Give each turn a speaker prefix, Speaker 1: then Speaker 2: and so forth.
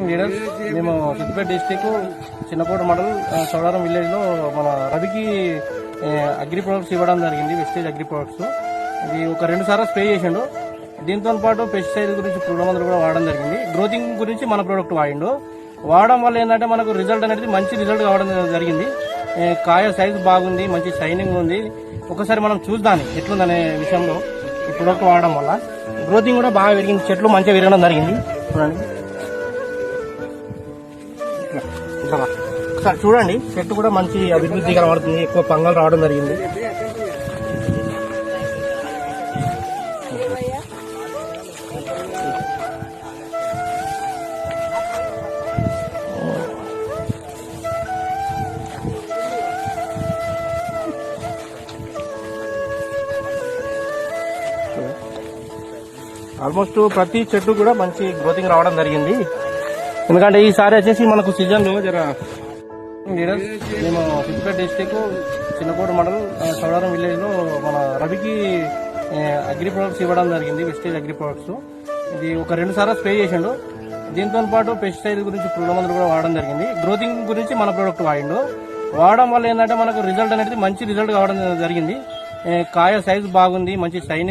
Speaker 1: Leaders మేము Siddipet district Chinnakota mandal Chowdaram village లో మన రవికి అగ్రి ప్రొడక్ట్స్ ఇవ్వడం జరిగింది. వెస్టేజ్ అగ్రి ప్రొడక్ట్స్ ఇది ఒక 2 సార్లు స్ప్రే చేసిండు. దీంతో పాటు పెస్టిసైడ్ గురించి పురుగు మందులు కూడా వాడడం జరిగింది. గ్రోతింగ్ గురించి మన ప్రోడక్ట్ వాడిండు. వాడడం వల్ల ఏంటంటే మనకు రిజల్ట్ అనేది మంచి రిజల్ట్ కావడం జరిగింది. కాయ సైజు బాగుంది, మంచి షైనింగ్ ఉంది. ఒకసారి మనం చూద్దాం ఎట్లుందనే విషయంలో ఈ ప్రోడక్ట్ వాడడం వల్ల గ్రోతింగ్ కూడా బాగా పెరిగింది. చెట్లు మంచిగా విరగడం జరిగింది. చూడండి, ఒకసారి చూడండి, చెట్టు కూడా మంచి అభివృద్ధి కనబడుతుంది. ఎక్కువ పంగలు రావడం జరిగింది. ఆల్మోస్ట్ ప్రతి చెట్టు కూడా మంచి గ్రోతింగ్ రావడం జరిగింది. ఎందుకంటే ఈసారి వచ్చేసి మనకు సీజన్ లో లీడర్స్ మేము సిద్దిపేట డిస్టిక్ చిన్నకోట మండల్ చౌడారం విలేజ్ లో మన రవికి అగ్రి ప్రొడక్ట్స్ ఇవ్వడం జరిగింది. వెస్టేజ్ అగ్రి ప్రొడక్ట్స్ ఇది ఒక 2 సార్లు స్ప్రే చేసిండు. దీంతో పాటు పెస్టిసైడ్ గురించి పురుగు మందులు కూడా వాడడం జరిగింది. గ్రోతింగ్ గురించి మన ప్రోడక్ట్ వాడిండు. వాడడం వల్ల ఏంటంటే మనకు రిజల్ట్ అనేది మంచి రిజల్ట్ కావడం జరిగింది. కాయ సైజు బాగుంది, మంచి షైనింగ్